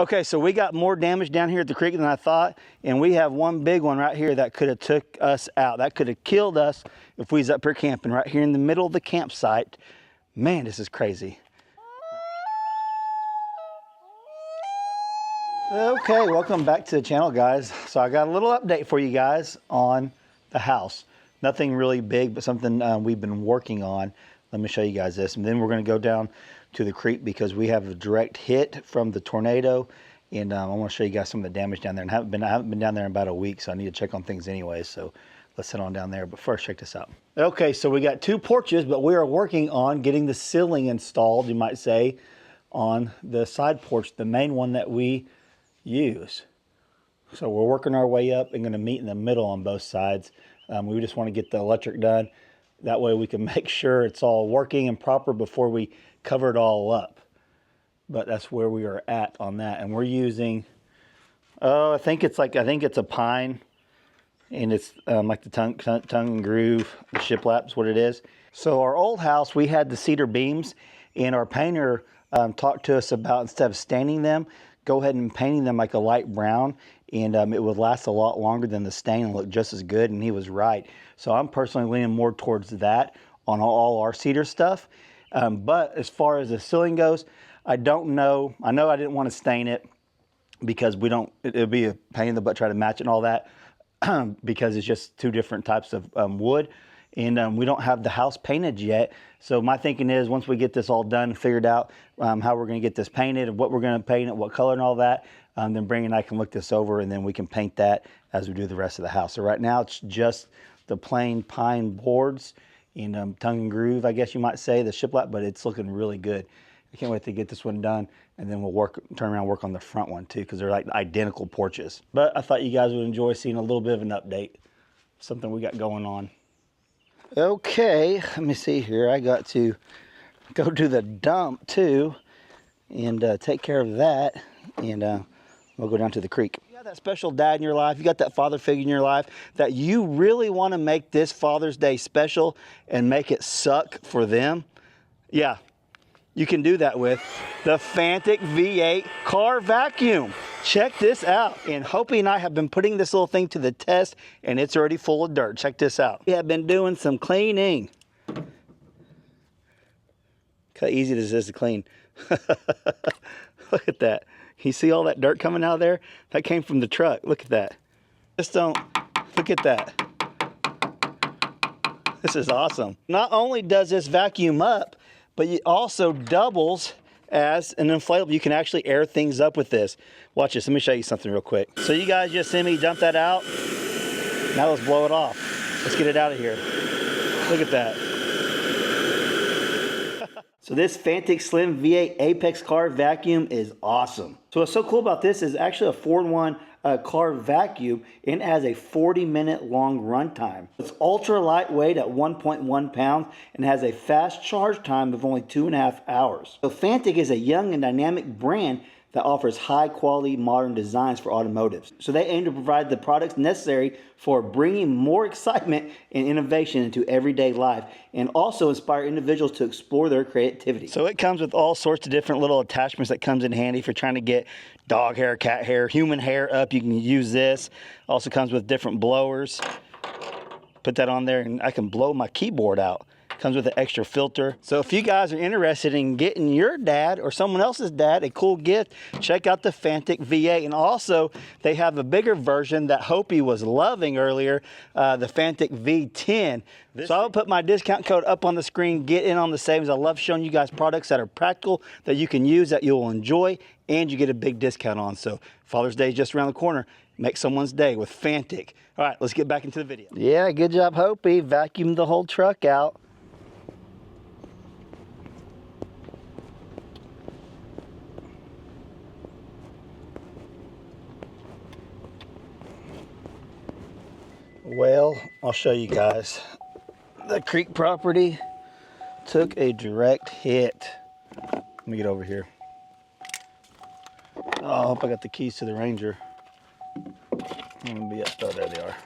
Okay, so we got more damage down here at the creek than I thought, and we have one big one right here that could have took us out. That could have killed us if we was up here camping right here in the middle of the campsite. Man, this is crazy. Okay, welcome back to the channel, guys. So I got a little update for you guys on the house. Nothing really big, but something we've been working on. Let me show you guys this, and then we're going to go down to the creek because we have a direct hit from the tornado, and I want to show you guys some of the damage down there. And I haven't been down there in about a week, so I need to check on things anyway. So let's head on down there. But first, check this out. Okay, so we got two porches, but we are working on getting the ceiling installed, you might say, on the side porch, the main one that we use. So we're working our way up and going to meet in the middle on both sides. We just want to get the electric done. That way we can make sure it's all working and proper before we cover it all up. But that's where we are at on that. And we're using, I think it's a pine, and it's like the tongue and groove, the shiplap is what it is. So our old house, we had the cedar beams, and our painter talked to us about, instead of staining them, go ahead and painting them like a light brown, and it would last a lot longer than the stain and look just as good, and he was right. So I'm personally leaning more towards that on all our cedar stuff. But as far as the ceiling goes, I don't know. I know I didn't want to stain it because it'll be a pain in the butt try to match it and all that because it's just two different types of wood. And we don't have the house painted yet. So my thinking is once we get this all done and figured out how we're going to get this painted and what we're going to paint it, what color and all that, then Brandon and I can look this over, and then we can paint that as we do the rest of the house. So right now it's just the plain pine boards and tongue and groove, I guess you might say, the shiplap, but it's looking really good. I can't wait to get this one done, and then we'll turn around and work on the front one too, because they're like identical porches. But I thought you guys would enjoy seeing a little bit of an update, something we got going on. Okay, let me see here. I got to go to the dump too and take care of that, and we'll go down to the creek. You got that special dad in your life, you got that father figure in your life that you really want to make this Father's Day special and make it suck for them. Yeah, you can do that with the Fantic V8 car vacuum. Check this out. And Hopi and I have been putting this little thing to the test, and it's already full of dirt. Check this out. We have been doing some cleaning. Look how easy this is to clean. Look at that. You see all that dirt coming out of there? That came from the truck. Look at that. Look at that. This is awesome. Not only does this vacuum up, but it also doubles as an inflatable. You can actually air things up with this. Watch this. Let me show you something real quick. So you guys just see me dump that out. Now let's blow it off. Let's get it out of here. Look at that. So this Fantic Slim V8 Apex car vacuum is awesome. So what's so cool about this is actually a 4-in-1 car vacuum, and it has a 40-minute long runtime. It's ultra lightweight at 1.1 pounds and has a fast charge time of only 2.5 hours. So Fantic is a young and dynamic brand that offers high-quality modern designs for automotives. So they aim to provide the products necessary for bringing more excitement and innovation into everyday life, and also inspire individuals to explore their creativity. So it comes with all sorts of different little attachments that comes in handy if you're trying to get dog hair, cat hair, human hair up. You can use this. Also comes with different blowers. Put that on there and I can blow my keyboard out. Comes with an extra filter. So if you guys are interested in getting your dad or someone else's dad a cool gift, check out the Fantic V8. And also, they have a bigger version that Hopi was loving earlier, the Fantic V10. So I'll put my discount code up on the screen. Get in on the savings. I love showing you guys products that are practical, that you can use, that you'll enjoy, and you get a big discount on. So Father's Day is just around the corner. Make someone's day with Fantic. All right, let's get back into the video. Yeah, good job, Hopi. Vacuumed the whole truck out. Well, I'll show you guys. The creek property took a direct hit. Let me get over here. Oh, I hope I got the keys to the Ranger. I'm gonna be up. Oh, there they are.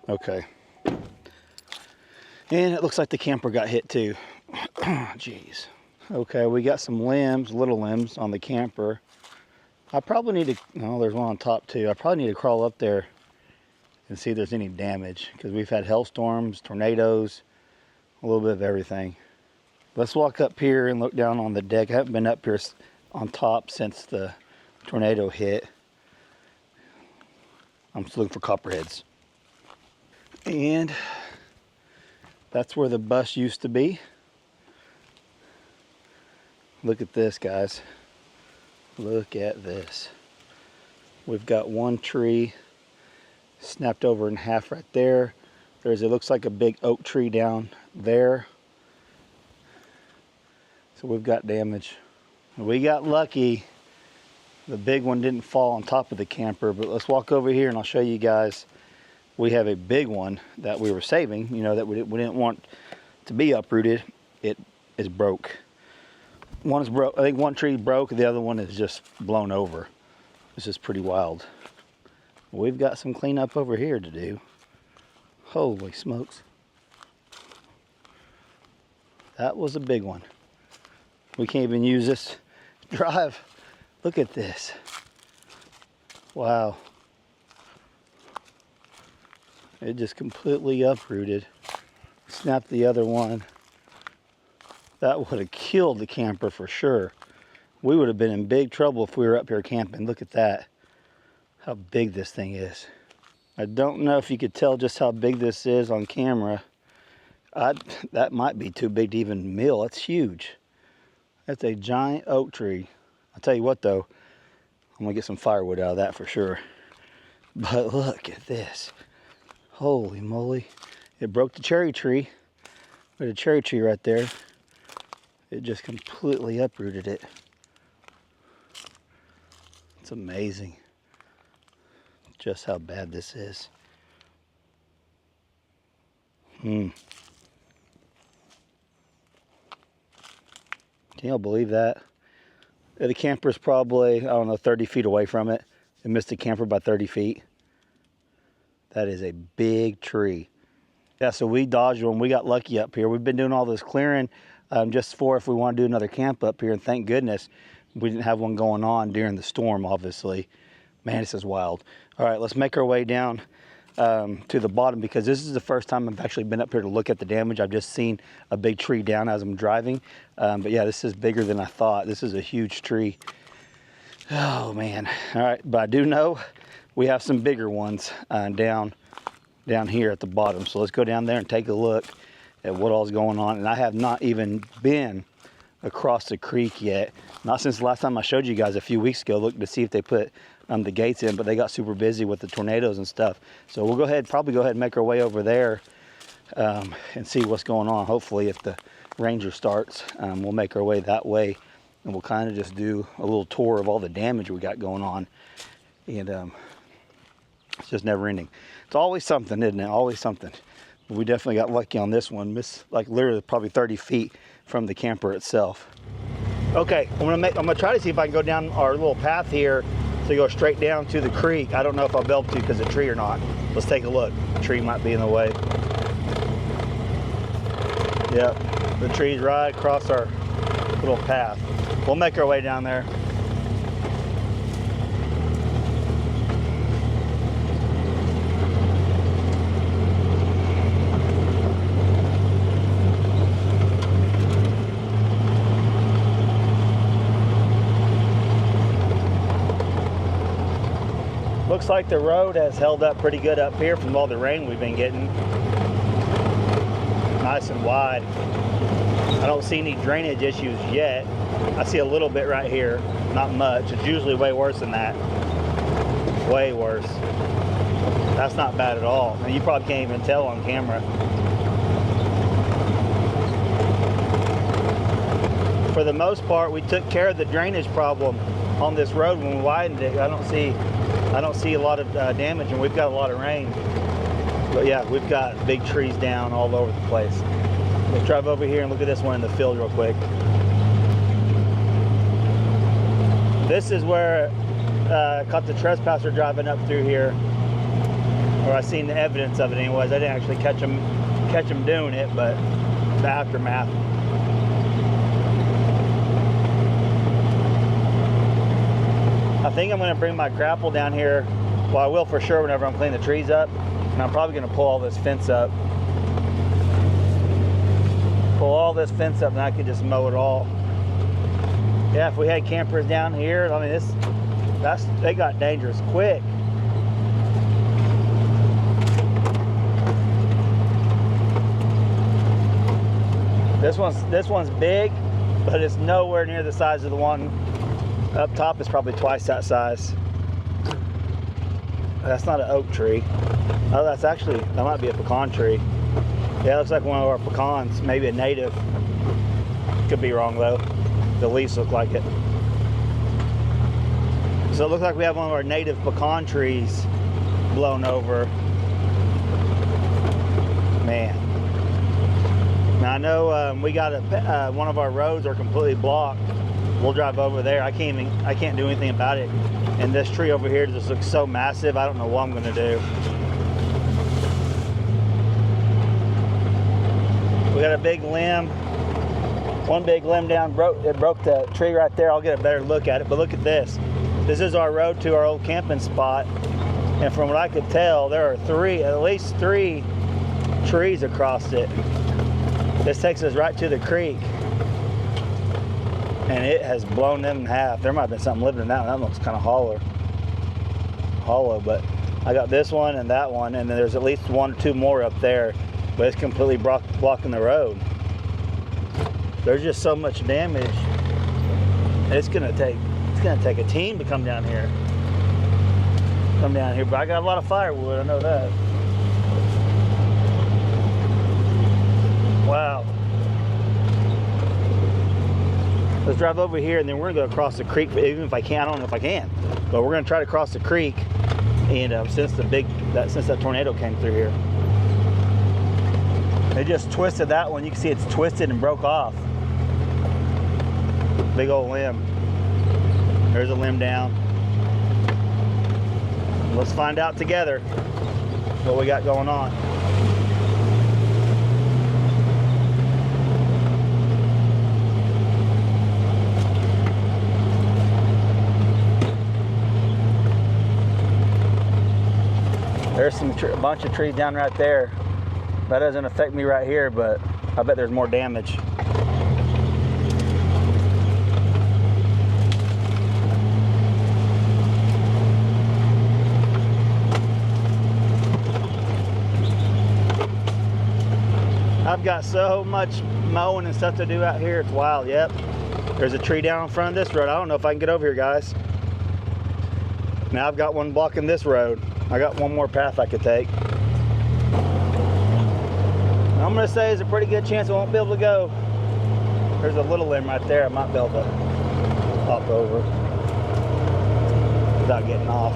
Okay. And it looks like the camper got hit too. Jeez. Okay, we got some limbs, little limbs on the camper. I probably need to, oh, there's one on top too. I probably need to crawl up there and see if there's any damage, because we've had hailstorms, tornadoes, a little bit of everything. Let's walk up here and look down on the deck. I haven't been up here on top since the tornado hit. I'm just looking for copperheads. And that's where the bus used to be. Look at this, guys. Look at this. We've got one tree snapped over in half right there. It looks like a big oak tree down there. So we've got damage. We got lucky. The big one didn't fall on top of the camper, but let's walk over here and I'll show you guys. We have a big one that we were saving, you know, that we didn't want to be uprooted. It is broke. One is broke. I think one tree broke, the other one is just blown over. This is pretty wild. We've got some cleanup over here to do. Holy smokes. That was a big one. We can't even use this drive. Look at this. Wow. It just completely uprooted. Snapped the other one. That would have killed the camper for sure. We would have been in big trouble if we were up here camping. Look at that. How big this thing is. I don't know if you could tell just how big this is on camera. That might be too big to even mill. It's huge. That's a giant oak tree. I'll tell you what though, I'm gonna get some firewood out of that for sure. But look at this. Holy moly. It broke the cherry tree. There's a cherry tree right there. It just completely uprooted it. It's amazing just how bad this is. Can y'all believe that? The camper's probably, I don't know, 30 feet away from it. It missed the camper by 30 feet. That is a big tree. Yeah, so we dodged one. We got lucky up here. We've been doing all this clearing just for if we want to do another camp up here. And thank goodness we didn't have one going on during the storm, obviously. Man, this is wild. All right, let's make our way down to the bottom, because this is the first time I've actually been up here to look at the damage. I've just seen a big tree down as I'm driving. But yeah, this is bigger than I thought. This is a huge tree. Oh man. All right, but I do know we have some bigger ones down here at the bottom. So let's go down there and take a look at what all's going on. And I have not even been across the creek yet. Not since the last time I showed you guys a few weeks ago, looking to see if they put the gates in, but they got super busy with the tornadoes and stuff. So we'll probably go ahead and make our way over there and see what's going on. Hopefully if the ranger starts, we'll make our way that way, and we'll kind of just do a little tour of all the damage we got going on. And it's just never ending. It's always something, isn't it? Always something. But we definitely got lucky on this one. Missed like literally probably 30 feet from the camper itself. Okay, I'm gonna try to see if I can go down our little path here to go straight down to the creek. I don't know if I'll be able to because of the tree or not. Let's take a look. The tree might be in the way. Yep, the tree's right across our little path. We'll make our way down there. Looks like the road has held up pretty good up here from all the rain we've been getting. Nice and wide. I don't see any drainage issues yet. I see a little bit right here, not much. It's usually way worse than that. Way worse. That's not bad at all. And you probably can't even tell on camera. For the most part, we took care of the drainage problem on this road when we widened it. I don't see a lot of damage, and we've got a lot of rain. But yeah, we've got big trees down all over the place. Let's drive over here and look at this one in the field real quick. This is where I caught the trespasser driving up through here, or I seen the evidence of it anyways. I didn't actually catch him doing it, but the aftermath. think I'm gonna bring my grapple down here. Well, I will for sure whenever I'm cleaning the trees up. And I'm probably gonna pull all this fence up. Pull all this fence up and I could just mow it all. Yeah, if we had campers down here, I mean, they got dangerous quick. This one's big, but it's nowhere near the size of the one up top. Is probably twice that size. That's not an oak tree. Oh, that might be a pecan tree. Yeah, it looks like one of our pecans, maybe a native. Could be wrong though. The leaves look like it. So it looks like we have one of our native pecan trees blown over. Man. Now I know we got one of our roads are completely blocked. We'll drive over there. I can't do anything about it. And this tree over here just looks so massive. I don't know what I'm gonna do. We got a big limb. One big limb down broke the tree right there. I'll get a better look at it. But look at this. This is our road to our old camping spot. And from what I could tell, there are at least three trees across it. This takes us right to the creek. And it has blown them in half. There might have been something living in that one. That one looks kind of hollow, but I got this one and that one, and then there's at least one or two more up there, but it's completely blocking the road. There's just so much damage. It's gonna take a team to come down here. But I got a lot of firewood, I know that. Wow. Let's drive over here and then we're gonna go across the creek, even if I can. I don't know if I can, but we're gonna try to cross the creek. And since that tornado came through here, they just twisted that one. You can see it's twisted and broke off. Big old limb. There's a limb down. Let's find out together what we got going on. There's a bunch of trees down right there. That doesn't affect me right here, but I bet there's more damage. I've got so much mowing and stuff to do out here, it's wild. Yep, there's a tree down in front of this road. I don't know if I can get over here, guys. Now I've got one blocking this road. I got one more path I could take. I'm gonna say there's a pretty good chance I won't be able to go. There's a little limb right there. I might be able to hop over without getting off.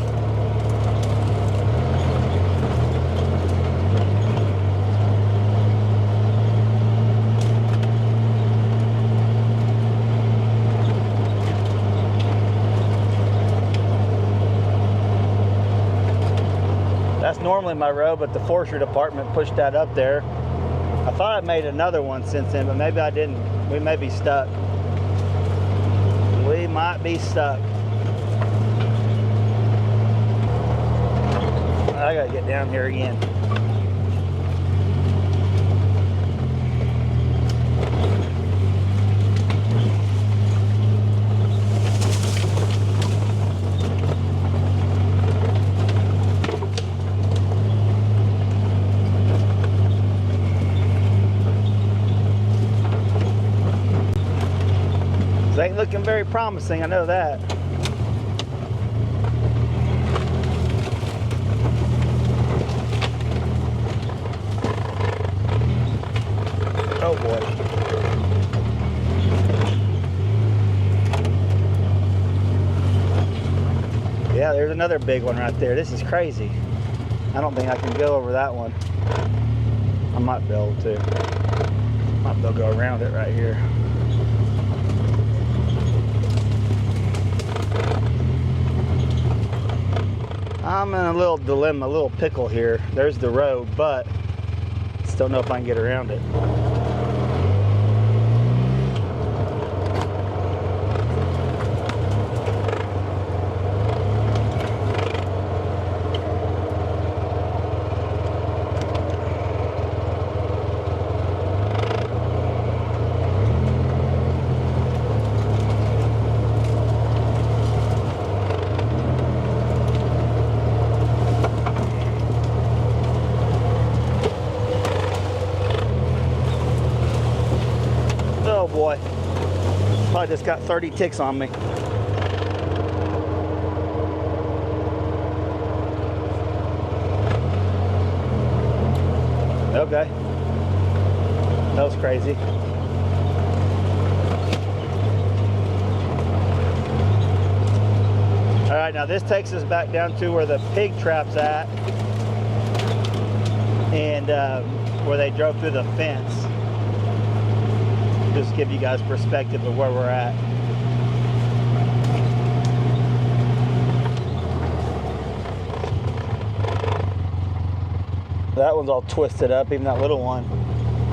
That's normally my road, but the forestry department pushed that up there. I thought I made another one since then, but maybe I didn't. We may be stuck. We might be stuck. I gotta get down here again. Ain't looking very promising, I know that. Oh boy. Yeah, there's another big one right there. This is crazy. I don't think I can go over that one. I might be able to. Might be able to go around it right here. I'm in a little dilemma, a little pickle here. There's the road, but still don't know if I can get around it. Probably just got 30 ticks on me. Okay. That was crazy. All right, now this takes us back down to where the pig trap's at, and where they drove through the fence. Just give you guys perspective of where we're at. That one's all twisted up, even that little one.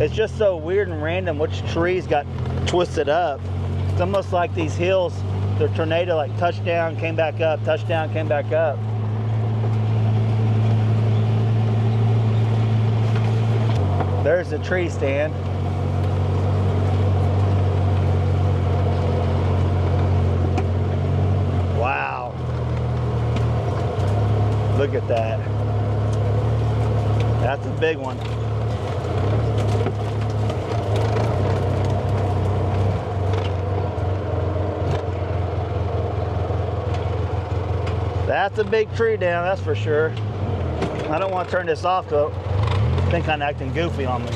It's just so weird and random which trees got twisted up. It's almost like these hills, the tornado like touchdown, came back up, touchdown, came back up. There's the tree stand. Wow. Look at that. That's a big one. That's a big tree down, that's for sure. I don't want to turn this off though. I think I'm acting goofy on me.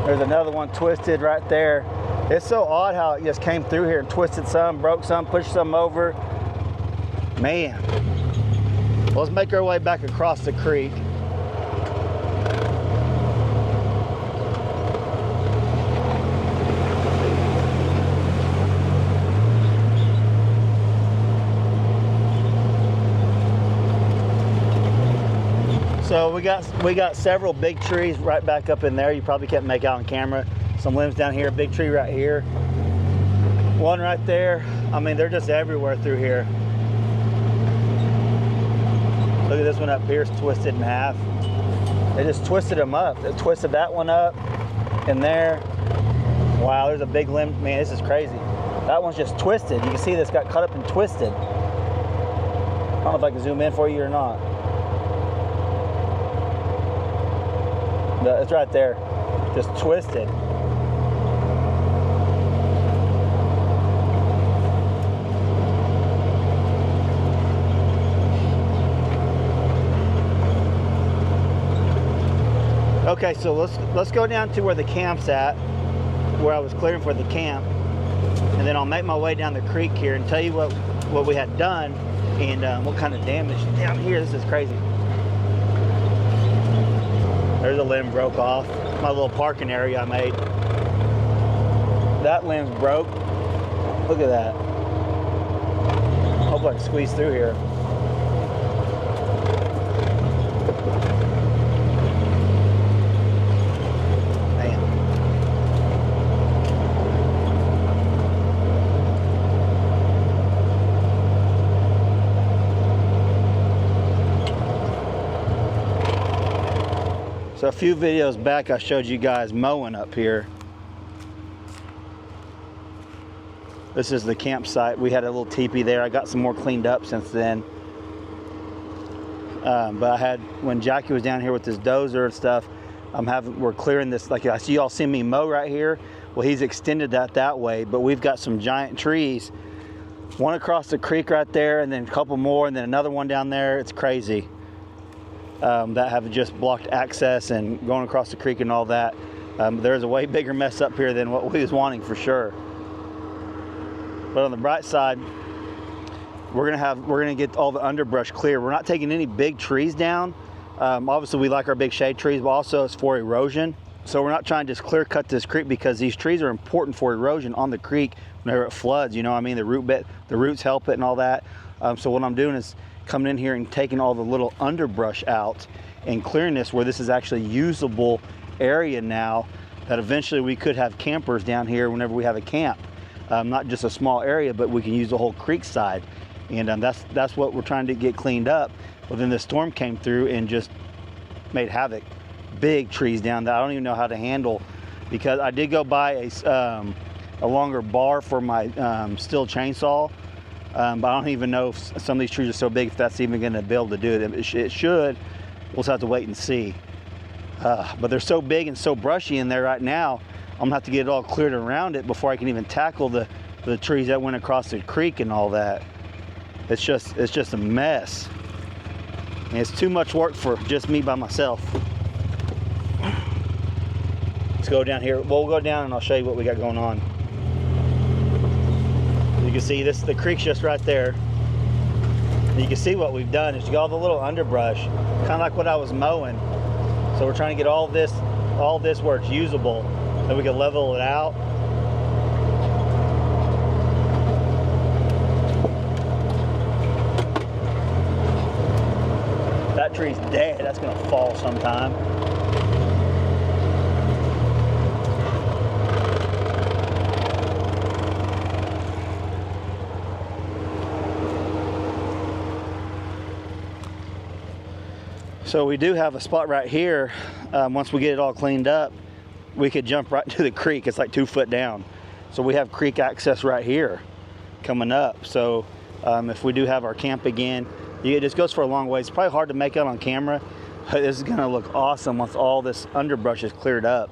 There's another one twisted right there. It's so odd how it just came through here and twisted some, broke some, pushed some over. Man. Let's make our way back across the creek. So we got several big trees right back up in there. You probably can't make out on camera. Some limbs down here, big tree right here. One right there. I mean, they're just everywhere through here. Look at this one up here, it's twisted in half. They just twisted them up. They twisted that one up in there. Wow, there's a big limb. Man, this is crazy. That one's just twisted. You can see this got cut up and twisted. I don't know if I can zoom in for you or not. It's right there, just twisted. Okay, so let's go down to where the camp's at, where I was clearing for the camp, and then I'll make my way down the creek here and tell you what we had done and what kind of damage down here. This is crazy. There's a limb broke off. My little parking area I made. That limb's broke. Look at that. Hope I can squeeze through here. So a few videos back I showed you guys mowing up here. This is the campsite. We had a little teepee there. I got some more cleaned up since then. But I had, when Jackie was down here with this dozer and stuff, we're clearing this, like I see y'all see me mow right here. Well, he's extended that way, but we've got some giant trees. One across the creek right there, and then a couple more, and then another one down there. It's crazy. That have just blocked access and going across the creek and all that. There's a way bigger mess up here than what we was wanting for sure. But on the bright side, we're gonna get all the underbrush clear. We're not taking any big trees down. Obviously we like our big shade trees, but also it's for erosion. So we're not trying to just clear cut this creek because these trees are important for erosion on the creek whenever it floods. You know what I mean? The roots help it and all that. So what I'm doing is coming in here and taking all the little underbrush out and clearing this where this is actually usable area now, that eventually we could have campers down here whenever we have a camp. Not just a small area, but we can use the whole creek side. And that's what we're trying to get cleaned up. Well, then the storm came through and just made havoc. Big trees down that I don't even know how to handle, because I did go buy a longer bar for my steel chainsaw. But I don't even know if some of these trees are so big if that's even going to be able to do it. It should. We'll just have to wait and see. But they're so big and so brushy in there right now, I'm going to have to get it all cleared around it before I can even tackle the trees that went across the creek and all that. It's just a mess. And it's too much work for just me by myself. Let's go down here. We'll go down and I'll show you what we got going on. You can see the creek's just right there. You can see what we've done is you got all the little underbrush, kind of like what I was mowing. So we're trying to get all this where it's usable, then we can level it out. That tree's dead. That's gonna fall sometime. So we do have a spot right here. Once we get it all cleaned up, we could jump right to the creek. It's like 2 foot down. So we have creek access right here coming up. So if we do have our camp again, it just goes for a long way. It's probably hard to make out on camera, but this is gonna look awesome once all this underbrush is cleared up.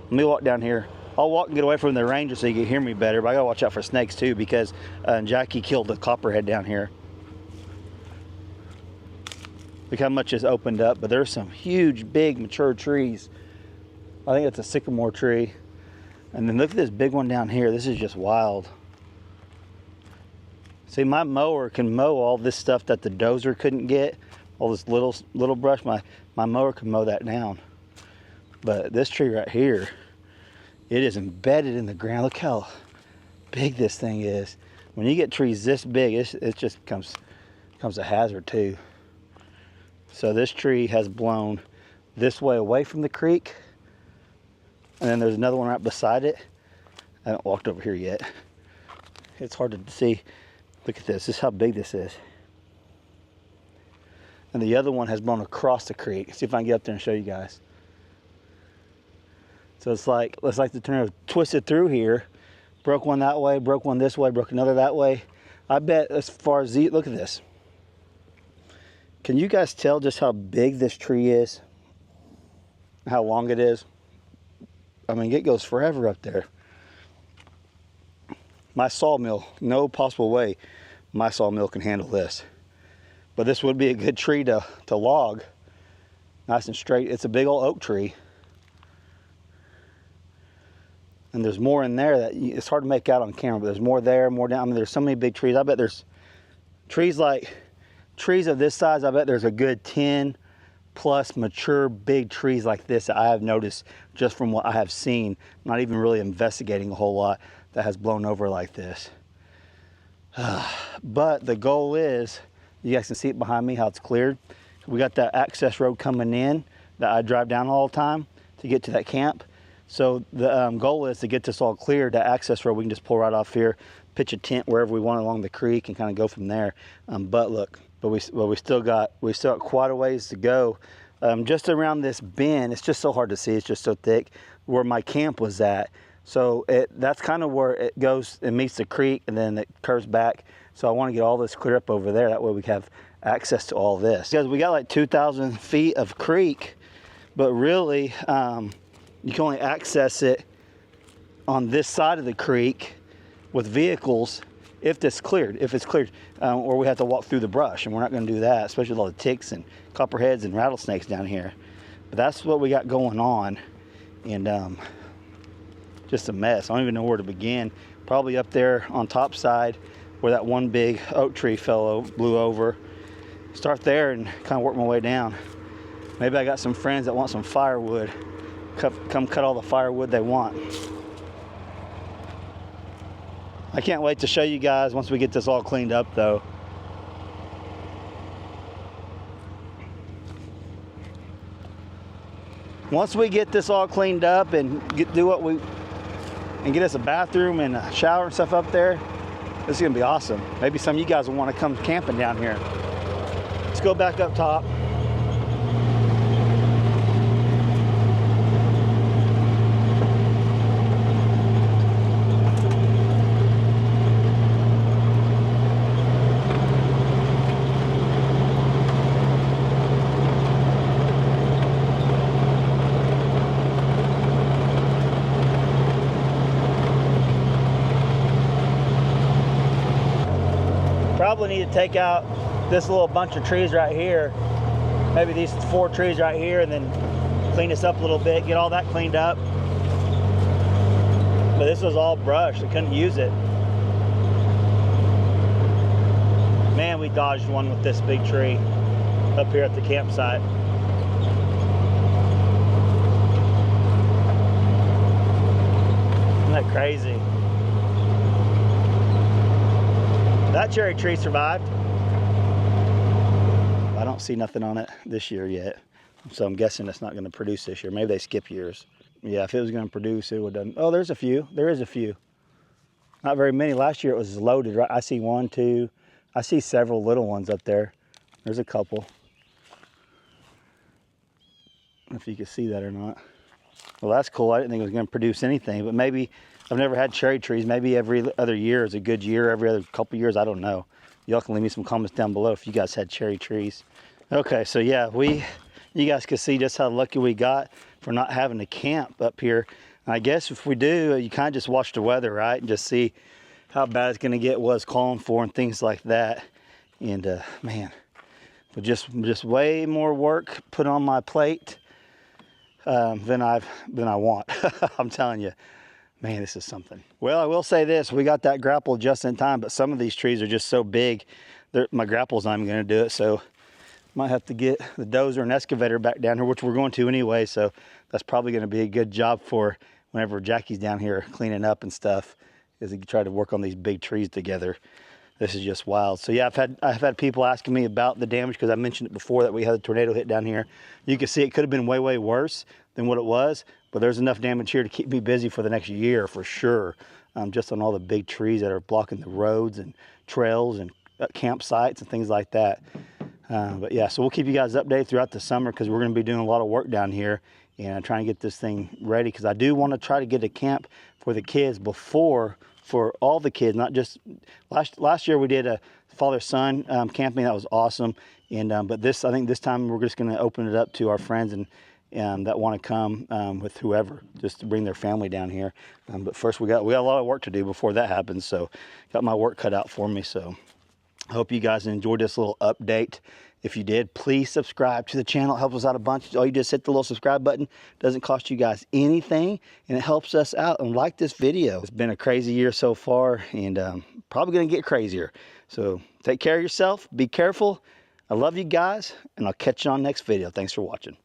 Let me walk down here. I'll walk and get away from the ranger so you can hear me better, but I gotta watch out for snakes too because Jackie killed the copperhead down here. Look how much is opened up, but there's some huge, big, mature trees. I think it's a sycamore tree. And then look at this big one down here. This is just wild. See, my mower can mow all this stuff that the dozer couldn't get. All this little brush, my mower can mow that down. But this tree right here, it is embedded in the ground. Look how big this thing is. When you get trees this big, it just becomes a hazard too. So this tree has blown this way away from the creek. And then there's another one right beside it. I haven't walked over here yet. It's hard to see. Look at this. This is how big this is. And the other one has blown across the creek. See if I can get up there and show you guys. So it's like the tornado twisted through here. Broke one that way, broke one this way, broke another that way. I bet as far as look at this. Can you guys tell just how big this tree is? How long it is? I mean, it goes forever up there. My sawmill, no possible way my sawmill can handle this. But this would be a good tree to log. Nice and straight. It's a big old oak tree. And there's more in there that it's hard to make out on camera, but there's more there, more down. I mean, there's so many big trees. I bet there's trees of this size. I bet there's a good 10 plus mature big trees like this that I have noticed just from what I have seen, not even really investigating a whole lot, that has blown over like this. But the goal is, you guys can see it behind me how it's cleared. We got that access road coming in that I drive down all the time to get to that camp. So the goal is to get this all cleared, that access road. We can just pull right off here, pitch a tent wherever we want along the creek and kind of go from there. But we still got quite a ways to go. Just around this bend, it's just so hard to see. It's just so thick. Where my camp was at, so that's kind of where it goes. It meets the creek and then it curves back. So I want to get all this clear up over there. That way we have access to all this. Because we got like 2,000 feet of creek, but really you can only access it on this side of the creek with vehicles. If it's cleared, or we have to walk through the brush, and we're not going to do that, especially with all the ticks and copperheads and rattlesnakes down here. But that's what we got going on, and just a mess. I don't even know where to begin. Probably up there on top side where that one big oak tree blew over. Start there and kind of work my way down. Maybe I got some friends that want some firewood. Come cut all the firewood they want. I can't wait to show you guys once we get this all cleaned up though. Once we get this all cleaned up and get us a bathroom and a shower and stuff up there, this is gonna be awesome. Maybe some of you guys will want to come camping down here. Let's go back up top. probably need to take out this little bunch of trees right here, maybe these 4 trees right here, and then clean this up a little bit, get all that cleaned up. But this was all brush, I couldn't use it. Man, we dodged one with this big tree up here at the campsite. Isn't that crazy? That cherry tree survived. I don't see nothing on it this year yet, so I'm guessing it's not going to produce this year. Maybe they skip years. Yeah, if it was going to produce, it would have done. Oh, there's a few. There is a few. Not very many. Last year it was loaded, right? I see 1, 2. I see several little ones up there. There's a couple. I don't know if you can see that or not. Well, that's cool. I didn't think it was going to produce anything, but maybe, I've never had cherry trees. Maybe every other year is a good year, every other couple years, I don't know. Y'all can leave me some comments down below if you guys had cherry trees. Okay, so yeah, you guys can see just how lucky we got for not having to camp up here. And I guess if we do, you kind of just watch the weather, right? And just see how bad it's going to get, what it's calling for, and things like that. And man, but just way more work put on my plate than I want. I'm telling you, man, this is something. Well, I will say this: we got that grapple just in time, but some of these trees are just so big, my grapple's not even going to do it. So might have to get the dozer and excavator back down here, which we're going to anyway. So that's probably going to be a good job for whenever Jackie's down here cleaning up and stuff, is to try to work on these big trees together. This is just wild. So yeah, I've had people asking me about the damage, because I mentioned it before that we had a tornado hit down here. You can see it could have been way, way worse than what it was, but there's enough damage here to keep me busy for the next year for sure. Just on all the big trees that are blocking the roads and trails and campsites and things like that. But yeah, so we'll keep you guys updated throughout the summer, because we're going to be doing a lot of work down here and trying to get this thing ready, because I do want to try to get a camp for the kids for all the kids, not just last year we did a father-son camping. That was awesome. And but I think this time we're just going to open it up to our friends and that want to come with whoever, just to bring their family down here. But first we got a lot of work to do before that happens. So got my work cut out for me. So I hope you guys enjoyed this little update. If you did, please subscribe to the channel. It helps us out a bunch. All you just hit the little subscribe button. Doesn't cost you guys anything, and it helps us out. And like this video. It's been a crazy year so far, and probably going to get crazier. So take care of yourself. Be careful. I love you guys, and I'll catch you on next video. Thanks for watching.